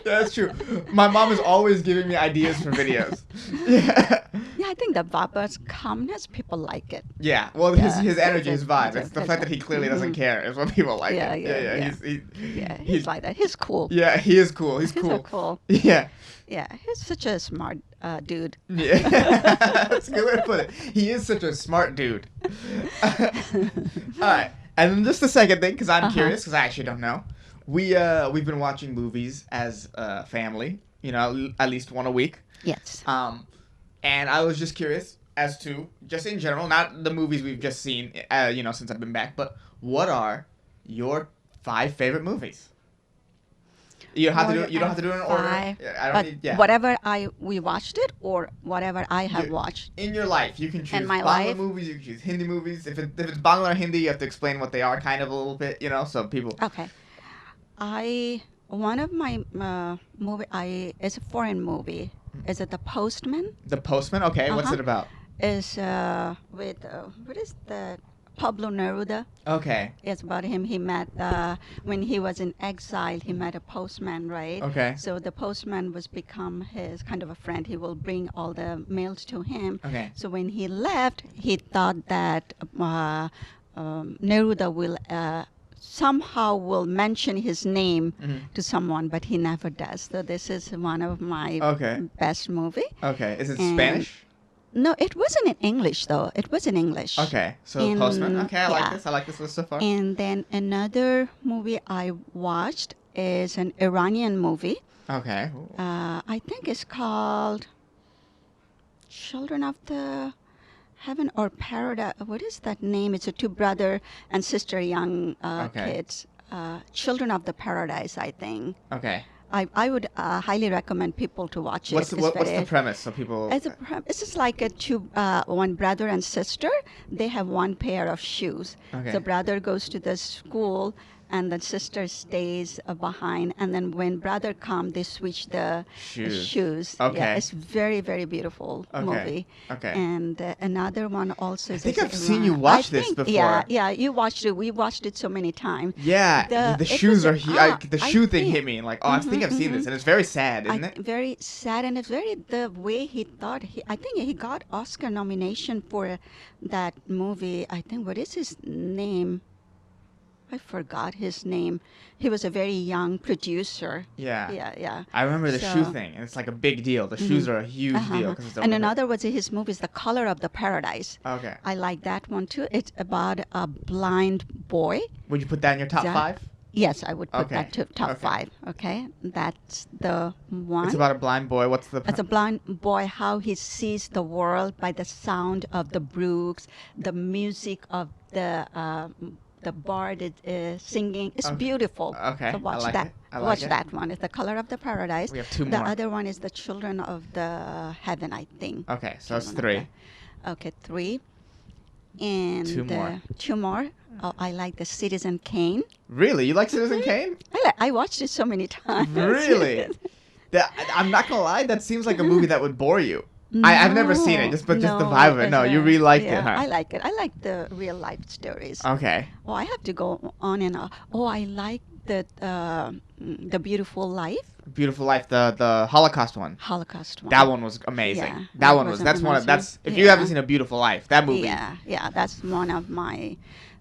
[SPEAKER 1] That's true. My mom is always giving me ideas for videos. Yeah.
[SPEAKER 2] Yeah, I think the Baba's calmness, people like it.
[SPEAKER 1] Yeah. Well,
[SPEAKER 2] Yeah.
[SPEAKER 1] his energy, his vibe.
[SPEAKER 2] He's a-
[SPEAKER 1] It's the
[SPEAKER 2] he's
[SPEAKER 1] fact
[SPEAKER 2] a-
[SPEAKER 1] that he clearly doesn't
[SPEAKER 2] mhm.
[SPEAKER 1] care is what people like.
[SPEAKER 2] Yeah,
[SPEAKER 1] it.
[SPEAKER 2] yeah, yeah.
[SPEAKER 1] Yeah.
[SPEAKER 2] He's like that. He's cool.
[SPEAKER 1] Yeah, he is cool. He's
[SPEAKER 2] He's
[SPEAKER 1] cool.
[SPEAKER 2] so cool.
[SPEAKER 1] Yeah.
[SPEAKER 2] Yeah, he's such a smart dude.
[SPEAKER 1] Yeah. That's a good way to put it. He is such a smart dude. All right. And then just the second thing, because I'm
[SPEAKER 2] Uh-huh.
[SPEAKER 1] curious, because I actually don't know. We've been watching movies as a family, at least one a week.
[SPEAKER 2] Yes.
[SPEAKER 1] And I was just curious as to, just in general, not the movies we've just seen, since I've been back, but what are your 5 favorite movies? You don't have to do. You don't have to do it in order.
[SPEAKER 2] Five.
[SPEAKER 1] I don't
[SPEAKER 2] But
[SPEAKER 1] need. Yeah.
[SPEAKER 2] whatever we watched it or whatever I have watched.
[SPEAKER 1] In your life, you can choose
[SPEAKER 2] In my
[SPEAKER 1] Bangla
[SPEAKER 2] life?
[SPEAKER 1] movies. You can choose Hindi movies. If it's Bangla or Hindi, you have to explain what they are, kind of a little bit, so people.
[SPEAKER 2] Okay. One of my movie is a foreign movie. Is it The Postman?
[SPEAKER 1] The Postman. Okay, what's
[SPEAKER 2] Uh-huh.
[SPEAKER 1] it about?
[SPEAKER 2] Is with what is that? Pablo Neruda.
[SPEAKER 1] Okay.
[SPEAKER 2] It's about him. He met when he was in exile. He met a postman, right?
[SPEAKER 1] Okay.
[SPEAKER 2] So the postman was become his kind of a friend. He will bring all the mails to him.
[SPEAKER 1] Okay.
[SPEAKER 2] So when he left, he thought that Neruda will somehow will mention his name to someone, but he never does. So this is one of my
[SPEAKER 1] Okay.
[SPEAKER 2] best movie.
[SPEAKER 1] Okay. Is it
[SPEAKER 2] And-
[SPEAKER 1] Spanish?
[SPEAKER 2] No, it wasn't in English though. It was in English.
[SPEAKER 1] Okay. So
[SPEAKER 2] In-
[SPEAKER 1] Postman. Okay, I like
[SPEAKER 2] yeah.
[SPEAKER 1] this. I like this list so far.
[SPEAKER 2] And then another movie I watched is an Iranian movie.
[SPEAKER 1] Okay.
[SPEAKER 2] I think it's called Children of the Heaven or Paradise. What is that name? It's a 2 brother and sister young
[SPEAKER 1] Okay.
[SPEAKER 2] kids. Children of the Paradise, I think.
[SPEAKER 1] Okay.
[SPEAKER 2] I would highly recommend people to watch
[SPEAKER 1] What's
[SPEAKER 2] it.
[SPEAKER 1] what's
[SPEAKER 2] very-
[SPEAKER 1] the premise? So people.
[SPEAKER 2] It's just like one brother and sister. They have one pair of shoes.
[SPEAKER 1] Okay.
[SPEAKER 2] The brother goes to the school, and the sister stays behind. And then when brother comes, they switch the shoes.
[SPEAKER 1] Okay.
[SPEAKER 2] Yeah, it's very very beautiful
[SPEAKER 1] Okay.
[SPEAKER 2] movie.
[SPEAKER 1] Okay.
[SPEAKER 2] And another one also.
[SPEAKER 1] I think I've seen you watch this before.
[SPEAKER 2] Yeah, you watched it. We watched it so many times.
[SPEAKER 1] Yeah, the
[SPEAKER 2] it
[SPEAKER 1] shoes
[SPEAKER 2] was
[SPEAKER 1] are. The
[SPEAKER 2] I
[SPEAKER 1] shoe thing
[SPEAKER 2] think-
[SPEAKER 1] hit me. Like, oh, I think I've seen this, and it's very sad, isn't it?
[SPEAKER 2] Very sad, and it's very the way he thought. I think he got Oscar nomination for that movie. I think what is his name? I forgot his name. He was a very young producer.
[SPEAKER 1] Yeah.
[SPEAKER 2] Yeah.
[SPEAKER 1] I remember the shoe
[SPEAKER 2] So-
[SPEAKER 1] thing, and it's like a big deal. The shoes are a huge deal.
[SPEAKER 2] Uh-huh.
[SPEAKER 1] 'Cause it's
[SPEAKER 2] And
[SPEAKER 1] over there.
[SPEAKER 2] another was his movie is The Color of the Paradise.
[SPEAKER 1] Okay.
[SPEAKER 2] I like that one too. It's about a blind boy.
[SPEAKER 1] Would you put that in your top
[SPEAKER 2] That-
[SPEAKER 1] 5?
[SPEAKER 2] Yes, I would put
[SPEAKER 1] Okay.
[SPEAKER 2] that to top
[SPEAKER 1] Okay.
[SPEAKER 2] 5. Okay, that's the one.
[SPEAKER 1] It's about a blind boy. What's the?
[SPEAKER 2] As a blind boy, how he sees the world by the sound of the brooks, the music of the bard singing. It's
[SPEAKER 1] Okay.
[SPEAKER 2] beautiful.
[SPEAKER 1] Okay,
[SPEAKER 2] So
[SPEAKER 1] I
[SPEAKER 2] watch
[SPEAKER 1] like
[SPEAKER 2] that.
[SPEAKER 1] it. I like
[SPEAKER 2] Watch
[SPEAKER 1] it.
[SPEAKER 2] that one. It's The Color of the Paradise.
[SPEAKER 1] We have 2
[SPEAKER 2] The
[SPEAKER 1] more.
[SPEAKER 2] other one is The Children of the Heaven, I think.
[SPEAKER 1] Okay, so that's
[SPEAKER 2] Children
[SPEAKER 1] 3.
[SPEAKER 2] of Okay, 3. And
[SPEAKER 1] 2 more.
[SPEAKER 2] 2 more. Oh, I like The Citizen Kane.
[SPEAKER 1] Really, you like Citizen Kane?
[SPEAKER 2] I watched it so many times.
[SPEAKER 1] Really? I'm not gonna lie. That seems like a movie that would bore you. I've never seen it, but just the vibe of it. No, you really liked it, huh?
[SPEAKER 2] I like it. I like the real life stories.
[SPEAKER 1] Okay.
[SPEAKER 2] Oh, I have to go on and on. Oh, I like the Beautiful Life,
[SPEAKER 1] Beautiful Life, the Holocaust one.
[SPEAKER 2] Holocaust one.
[SPEAKER 1] That one was amazing.
[SPEAKER 2] Yeah,
[SPEAKER 1] that one was. That's one. Of,
[SPEAKER 2] amazing.
[SPEAKER 1] that's if you haven't seen A Beautiful Life, that movie.
[SPEAKER 2] Yeah, that's one of my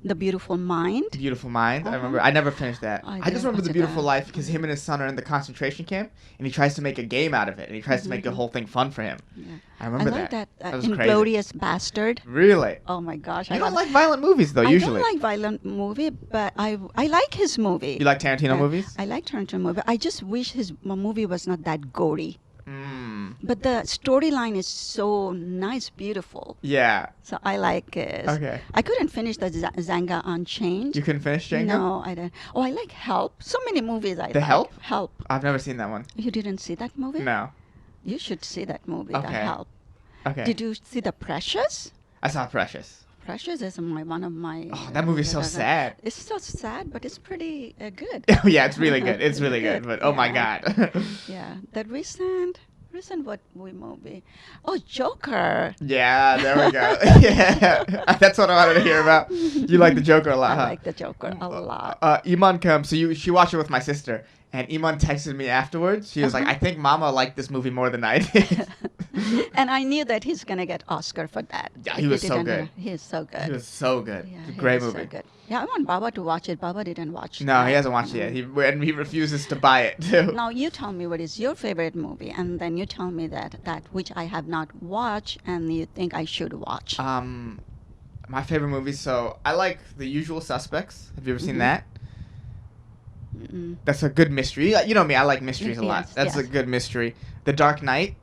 [SPEAKER 2] The Beautiful Mind.
[SPEAKER 1] Beautiful Mind. I
[SPEAKER 2] Uh-huh.
[SPEAKER 1] remember. I never finished that.
[SPEAKER 2] I
[SPEAKER 1] I just
[SPEAKER 2] did
[SPEAKER 1] remember
[SPEAKER 2] watch
[SPEAKER 1] The Beautiful
[SPEAKER 2] that.
[SPEAKER 1] Life because him and his son are in the concentration camp, and he tries to make a game out of it, and he tries to make the whole thing fun for him.
[SPEAKER 2] Yeah.
[SPEAKER 1] I
[SPEAKER 2] I
[SPEAKER 1] remember
[SPEAKER 2] like that,
[SPEAKER 1] That was crazy.
[SPEAKER 2] Inglorious Bastard.
[SPEAKER 1] Really?
[SPEAKER 2] Oh my gosh.
[SPEAKER 1] You
[SPEAKER 2] I
[SPEAKER 1] don't
[SPEAKER 2] love
[SPEAKER 1] like violent movies, though, usually.
[SPEAKER 2] I don't like violent movie, but I like his movie.
[SPEAKER 1] You like Tarantino movies?
[SPEAKER 2] I like Tarantino movie. I just wish his movie was not that gory.
[SPEAKER 1] Mm.
[SPEAKER 2] But the storyline is so nice, beautiful.
[SPEAKER 1] Yeah.
[SPEAKER 2] So I like it.
[SPEAKER 1] Okay.
[SPEAKER 2] I couldn't finish the Zanga Unchained.
[SPEAKER 1] You couldn't finish Django?
[SPEAKER 2] No, I didn't. Oh, I like Help. So many movies I like.
[SPEAKER 1] The Help?
[SPEAKER 2] Help.
[SPEAKER 1] I've never seen that one.
[SPEAKER 2] You didn't see that movie?
[SPEAKER 1] No.
[SPEAKER 2] You should see that movie, The
[SPEAKER 1] Okay.
[SPEAKER 2] Help.
[SPEAKER 1] Okay.
[SPEAKER 2] Did you see The Precious?
[SPEAKER 1] I saw Precious.
[SPEAKER 2] Precious is one of my.
[SPEAKER 1] Oh, that movie's so sad.
[SPEAKER 2] It's so sad, but it's pretty good.
[SPEAKER 1] Oh, yeah, it's really good. It's really good. But, oh, my
[SPEAKER 2] Yeah.
[SPEAKER 1] God.
[SPEAKER 2] Yeah, the recent what movie? Oh, Joker.
[SPEAKER 1] Yeah, there we go. Yeah. That's what I wanted to hear about. You like the Joker a lot,
[SPEAKER 2] I
[SPEAKER 1] huh?
[SPEAKER 2] like the Joker a lot.
[SPEAKER 1] Iman comes. So she watched it with my sister, and Iman texted me afterwards. She was like, "I think Mama liked this movie more than I did."
[SPEAKER 2] And I knew that he's gonna get Oscar for that.
[SPEAKER 1] Yeah, he was so good.
[SPEAKER 2] He is so good.
[SPEAKER 1] It was so good.
[SPEAKER 2] Yeah,
[SPEAKER 1] It's a
[SPEAKER 2] he
[SPEAKER 1] great
[SPEAKER 2] was
[SPEAKER 1] movie.
[SPEAKER 2] So good. Yeah, I want Baba to watch it. Baba didn't watch it.
[SPEAKER 1] No, he hasn't watched it yet. He refuses to buy it too.
[SPEAKER 2] Now you tell me what is your favorite movie, and then you tell me that which I have not watched, and you think I should watch.
[SPEAKER 1] My favorite movie. So I like The Usual Suspects. Have you ever seen
[SPEAKER 2] Mhm.
[SPEAKER 1] that?
[SPEAKER 2] Mm-mm.
[SPEAKER 1] That's a good mystery. You know me. I like mysteries a lot.
[SPEAKER 2] Yes,
[SPEAKER 1] That's a
[SPEAKER 2] yes.
[SPEAKER 1] good mystery. The Dark Knight.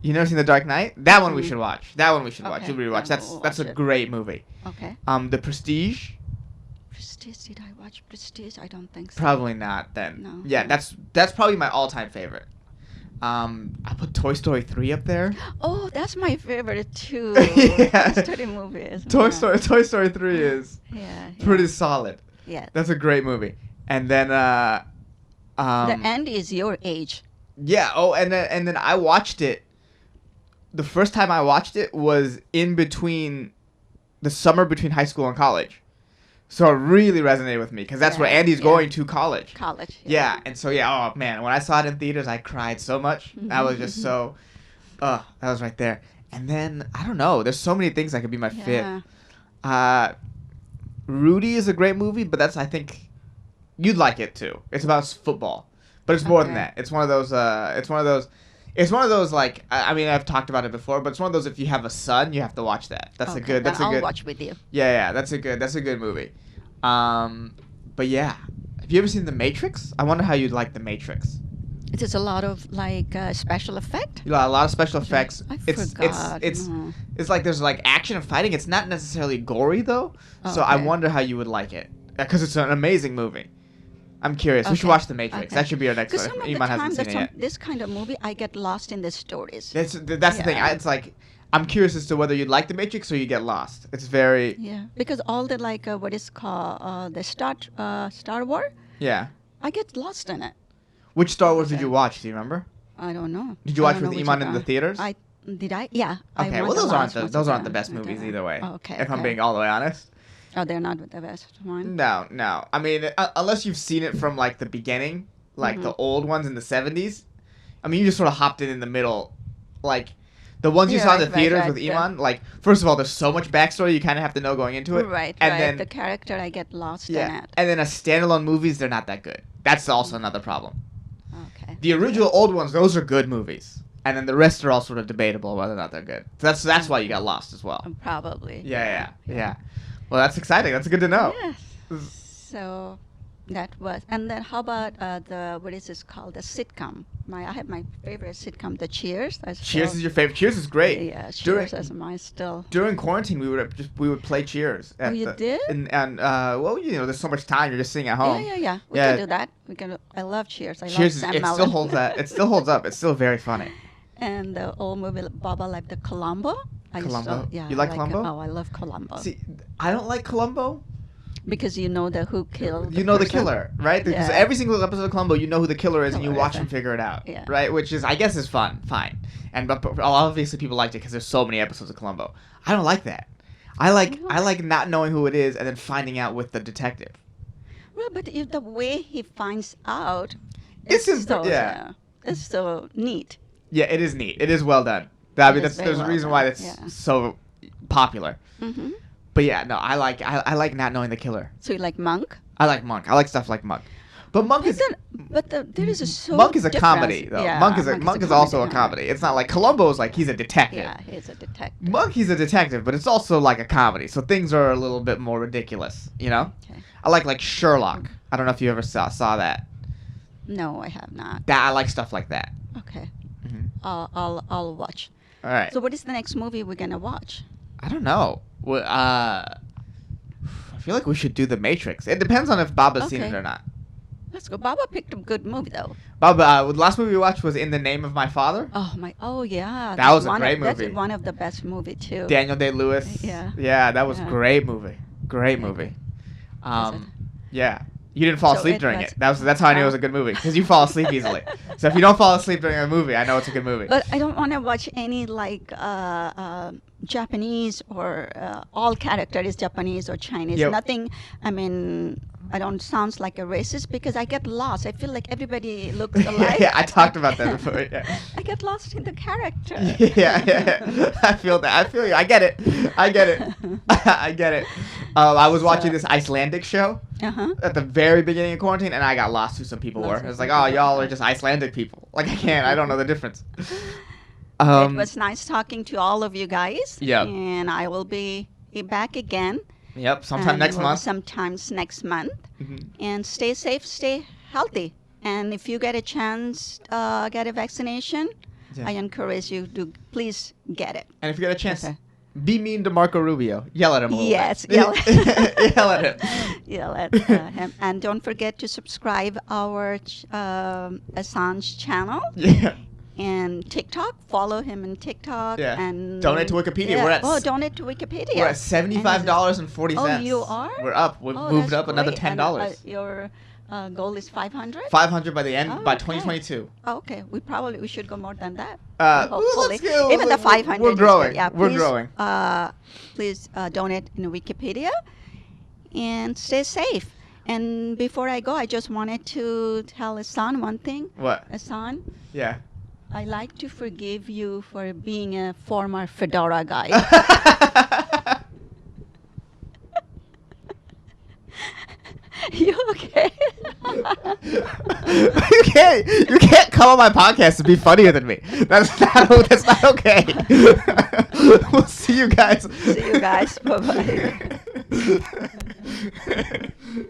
[SPEAKER 1] You never seen The Dark Knight? That one we
[SPEAKER 2] Mm.
[SPEAKER 1] should watch. That one we should watch.
[SPEAKER 2] Okay,
[SPEAKER 1] You'll really watch.
[SPEAKER 2] then
[SPEAKER 1] That's
[SPEAKER 2] we'll
[SPEAKER 1] that's
[SPEAKER 2] watch
[SPEAKER 1] a
[SPEAKER 2] it.
[SPEAKER 1] great movie.
[SPEAKER 2] Okay.
[SPEAKER 1] The Prestige.
[SPEAKER 2] Prestige? Did I watch Prestige? I don't think so.
[SPEAKER 1] Probably not then.
[SPEAKER 2] No.
[SPEAKER 1] Yeah, that's probably my all-time favorite. I put Toy Story 3 up there.
[SPEAKER 2] Oh, that's my favorite too.
[SPEAKER 1] Yeah.
[SPEAKER 2] Toy Story movies.
[SPEAKER 1] Toy Story 3 is
[SPEAKER 2] Yeah.
[SPEAKER 1] pretty solid.
[SPEAKER 2] Yeah.
[SPEAKER 1] That's a great movie. And then
[SPEAKER 2] The end is your age.
[SPEAKER 1] yeah, and then I watched it. The first time I watched it was in between the summer between high school and college. So it really resonated with me because that's where
[SPEAKER 2] Yeah,
[SPEAKER 1] Andy's
[SPEAKER 2] yeah.
[SPEAKER 1] going to college.
[SPEAKER 2] College.
[SPEAKER 1] Yeah, and so oh man, when I saw it in theaters, I cried so much. I was just so, that was right there. And then I don't know, there's so many things that could be my
[SPEAKER 2] Yeah.
[SPEAKER 1] fifth. Rudy is a great movie, but I think you'd like it too. It's about football, but it's more than
[SPEAKER 2] Okay.
[SPEAKER 1] that. It's one of those. Like I mean I've talked about it before, but it's one of those if you have a son, you have to watch that. That's a
[SPEAKER 2] Okay,
[SPEAKER 1] good. That's
[SPEAKER 2] then
[SPEAKER 1] a good.
[SPEAKER 2] I'll watch with you.
[SPEAKER 1] Yeah, that's a good movie. But yeah, have you ever seen The Matrix? I wonder how you'd like The Matrix.
[SPEAKER 2] It is a lot of like special effect.
[SPEAKER 1] You know, a lot of special effects.
[SPEAKER 2] I
[SPEAKER 1] It's
[SPEAKER 2] forgot. No.
[SPEAKER 1] it's like there's like action and fighting. It's not necessarily gory though. So I
[SPEAKER 2] Okay.
[SPEAKER 1] wonder how you would like it because it's an amazing movie. I'm curious. We should
[SPEAKER 2] Okay,
[SPEAKER 1] watch The Matrix.
[SPEAKER 2] okay.
[SPEAKER 1] That should be our next
[SPEAKER 2] Because
[SPEAKER 1] one.
[SPEAKER 2] some of the
[SPEAKER 1] Iman
[SPEAKER 2] time
[SPEAKER 1] hasn't
[SPEAKER 2] that
[SPEAKER 1] seen it yet.
[SPEAKER 2] this kind of movie, I get lost in the stories.
[SPEAKER 1] That's the thing.
[SPEAKER 2] Yeah.
[SPEAKER 1] It's like I'm curious as to whether you'd like The Matrix or you get lost. It's very
[SPEAKER 2] Yeah, because all the like what is called the Star Wars,
[SPEAKER 1] yeah.
[SPEAKER 2] I get lost in it.
[SPEAKER 1] Which Star Wars did
[SPEAKER 2] Okay.
[SPEAKER 1] you watch? Do you remember?
[SPEAKER 2] I don't know.
[SPEAKER 1] Did you
[SPEAKER 2] I
[SPEAKER 1] watch
[SPEAKER 2] don't know
[SPEAKER 1] with
[SPEAKER 2] which
[SPEAKER 1] Iman
[SPEAKER 2] one.
[SPEAKER 1] in the theaters?
[SPEAKER 2] I did. Yeah. I
[SPEAKER 1] Okay,
[SPEAKER 2] went
[SPEAKER 1] well
[SPEAKER 2] the
[SPEAKER 1] those
[SPEAKER 2] last
[SPEAKER 1] those
[SPEAKER 2] one.
[SPEAKER 1] aren't the best movies either way.
[SPEAKER 2] Oh, okay.
[SPEAKER 1] If I'm
[SPEAKER 2] okay.
[SPEAKER 1] being all the way honest.
[SPEAKER 2] Oh, they're not the best one.
[SPEAKER 1] No. I mean, unless you've seen it from like the beginning, like the old ones in the 70s. I mean, you just sort of hopped in the middle, like the ones you
[SPEAKER 2] Yeah,
[SPEAKER 1] saw in the
[SPEAKER 2] right,
[SPEAKER 1] theaters
[SPEAKER 2] right,
[SPEAKER 1] with
[SPEAKER 2] yeah.
[SPEAKER 1] Iman. Like, first of all, there's so much backstory you kind of have to know going into it.
[SPEAKER 2] Right.
[SPEAKER 1] And
[SPEAKER 2] right.
[SPEAKER 1] then
[SPEAKER 2] The character, I get lost in
[SPEAKER 1] yeah,
[SPEAKER 2] it.
[SPEAKER 1] and then as standalone movies, they're not that good. That's also another problem.
[SPEAKER 2] Okay.
[SPEAKER 1] The original old ones, those are good movies, and then the rest are all sort of debatable whether or not they're good. So that's why you got lost as well.
[SPEAKER 2] Probably.
[SPEAKER 1] Yeah. Well, that's exciting. That's good to know.
[SPEAKER 2] Yes. So that was, and then how about the what is this called? The sitcom. I have my favorite sitcom, the Cheers.
[SPEAKER 1] Cheers is your favorite. Cheers is great.
[SPEAKER 2] Yeah,
[SPEAKER 1] During-
[SPEAKER 2] Cheers is my still.
[SPEAKER 1] During quarantine, we would play Cheers.
[SPEAKER 2] Oh, you did?
[SPEAKER 1] And well, there's so much time. You're just sitting at home.
[SPEAKER 2] Yeah. We
[SPEAKER 1] Yeah.
[SPEAKER 2] can do that. We can. I love Cheers. I
[SPEAKER 1] Cheers,
[SPEAKER 2] love Sam
[SPEAKER 1] it
[SPEAKER 2] Mellon.
[SPEAKER 1] still holds that. It still holds up. It's still very funny.
[SPEAKER 2] And the old movie Baba like the Columbo.
[SPEAKER 1] Columbo?
[SPEAKER 2] Yeah.
[SPEAKER 1] You
[SPEAKER 2] I
[SPEAKER 1] like Columbo?
[SPEAKER 2] Oh, I love Columbo.
[SPEAKER 1] See, I don't like Columbo.
[SPEAKER 2] Because you know who killed.
[SPEAKER 1] You know the
[SPEAKER 2] person.
[SPEAKER 1] killer, right? Because
[SPEAKER 2] Yeah.
[SPEAKER 1] every single episode of Columbo, you know who the killer is, and you
[SPEAKER 2] Killer
[SPEAKER 1] watch
[SPEAKER 2] is,
[SPEAKER 1] him figure it out,
[SPEAKER 2] yeah.
[SPEAKER 1] right? Which is, I guess, is fine. But obviously people liked it because there's so many episodes of Columbo. I don't like that. I like not knowing who it is and then finding out with the detective.
[SPEAKER 2] Well, but if the way he finds out,
[SPEAKER 1] It's
[SPEAKER 2] it's
[SPEAKER 1] just-
[SPEAKER 2] so
[SPEAKER 1] yeah.
[SPEAKER 2] it's so neat.
[SPEAKER 1] Yeah, it is neat. It is well done. I mean,
[SPEAKER 2] It is
[SPEAKER 1] there's a
[SPEAKER 2] very
[SPEAKER 1] reason
[SPEAKER 2] well
[SPEAKER 1] why
[SPEAKER 2] done,
[SPEAKER 1] it's
[SPEAKER 2] yeah.
[SPEAKER 1] so popular.
[SPEAKER 2] Mm-hmm.
[SPEAKER 1] But yeah, no, I like not knowing the killer.
[SPEAKER 2] So you like Monk?
[SPEAKER 1] I like Monk. I like stuff like Monk. But Monk is
[SPEAKER 2] There is a so
[SPEAKER 1] Monk is a
[SPEAKER 2] difference.
[SPEAKER 1] comedy though.
[SPEAKER 2] Yeah,
[SPEAKER 1] Monk is also a comedy. It's not like Columbo's like he's a detective.
[SPEAKER 2] Yeah, he's a detective.
[SPEAKER 1] Monk, he's a detective, but it's also like a comedy. So things are a little bit more ridiculous, you know?
[SPEAKER 2] Okay.
[SPEAKER 1] I like Sherlock. I don't know if you ever saw that.
[SPEAKER 2] No, I have not.
[SPEAKER 1] That I like stuff like that.
[SPEAKER 2] Okay.
[SPEAKER 1] Mhm.
[SPEAKER 2] I'll watch.
[SPEAKER 1] All right.
[SPEAKER 2] So what is the next movie we're gonna watch?
[SPEAKER 1] I don't know. I feel like we should do The Matrix. It depends on if Baba's seen it
[SPEAKER 2] Okay.
[SPEAKER 1] or not.
[SPEAKER 2] Let's go. Baba picked a good movie though.
[SPEAKER 1] Baba, the last movie we watched was In the Name of My Father.
[SPEAKER 2] Oh yeah.
[SPEAKER 1] That was a great movie.
[SPEAKER 2] That's one of the best movie too.
[SPEAKER 1] Daniel Day-Lewis.
[SPEAKER 2] Yeah.
[SPEAKER 1] Yeah, that was
[SPEAKER 2] Yeah.
[SPEAKER 1] great movie. Great
[SPEAKER 2] Okay.
[SPEAKER 1] movie.
[SPEAKER 2] Was it?
[SPEAKER 1] Yeah. You didn't fall
[SPEAKER 2] So
[SPEAKER 1] asleep
[SPEAKER 2] it
[SPEAKER 1] during
[SPEAKER 2] was-
[SPEAKER 1] it. That's how I knew it was a good movie because you fall asleep easily. So if you don't fall asleep during a movie, I know it's a good movie.
[SPEAKER 2] But I don't want to watch any like Japanese or all character is Japanese or Chinese.
[SPEAKER 1] Yep.
[SPEAKER 2] Nothing. I mean, I don't sounds like a racist because I get lost. I feel like everybody looks alike.
[SPEAKER 1] Yeah, I talked about that before. Yeah.
[SPEAKER 2] I get lost in the character.
[SPEAKER 1] yeah. I feel that. I feel you. I get it. I get it. I get it. I was watching this Icelandic show
[SPEAKER 2] Uh-huh.
[SPEAKER 1] at the very beginning of quarantine, and I got lost who some people were. It was like, oh, y'all are just Icelandic people. Like, I don't know the difference.
[SPEAKER 2] It was nice talking to all of you guys.
[SPEAKER 1] Yep.
[SPEAKER 2] And I will be back again.
[SPEAKER 1] Yep, sometime
[SPEAKER 2] And
[SPEAKER 1] next
[SPEAKER 2] it will be
[SPEAKER 1] month.
[SPEAKER 2] Sometimes next month.
[SPEAKER 1] Mhm.
[SPEAKER 2] And stay safe, stay healthy. And if you get a chance, get a vaccination,
[SPEAKER 1] Yeah.
[SPEAKER 2] I encourage you to please get it.
[SPEAKER 1] And if you get a chance,
[SPEAKER 2] Okay.
[SPEAKER 1] be mean to Marco Rubio. Yell at him a little
[SPEAKER 2] Yes,
[SPEAKER 1] bit.
[SPEAKER 2] yell.
[SPEAKER 1] Yell at him.
[SPEAKER 2] Yell at him. And don't forget to subscribe our Assange channel
[SPEAKER 1] Yeah.
[SPEAKER 2] and TikTok. Follow him in TikTok.
[SPEAKER 1] Yeah.
[SPEAKER 2] And
[SPEAKER 1] Donate to Wikipedia.
[SPEAKER 2] Yeah.
[SPEAKER 1] We're at
[SPEAKER 2] donate to Wikipedia.
[SPEAKER 1] We're at $75.40.
[SPEAKER 2] Oh, you are?
[SPEAKER 1] We're up. We've moved
[SPEAKER 2] that's
[SPEAKER 1] up another
[SPEAKER 2] great.
[SPEAKER 1] $10.
[SPEAKER 2] And, your goal is 500?
[SPEAKER 1] 500 by the end
[SPEAKER 2] Oh,
[SPEAKER 1] by
[SPEAKER 2] okay.
[SPEAKER 1] 2022.
[SPEAKER 2] Oh, okay. We should go more than that.
[SPEAKER 1] Well,
[SPEAKER 2] Hopefully,
[SPEAKER 1] let's go.
[SPEAKER 2] even the 500.
[SPEAKER 1] We're
[SPEAKER 2] is
[SPEAKER 1] growing.
[SPEAKER 2] good. Yeah,
[SPEAKER 1] We're
[SPEAKER 2] please,
[SPEAKER 1] growing.
[SPEAKER 2] Please donate in Wikipedia, and stay safe. And before I go, I just wanted to tell Hassan one thing.
[SPEAKER 1] What?
[SPEAKER 2] Hassan,
[SPEAKER 1] Yeah.
[SPEAKER 2] I like to forgive you for being a former fedora guy. You okay?
[SPEAKER 1] You can't come on my podcast and be funnier than me. That's not okay. We'll see you guys.
[SPEAKER 2] See you guys. Bye bye.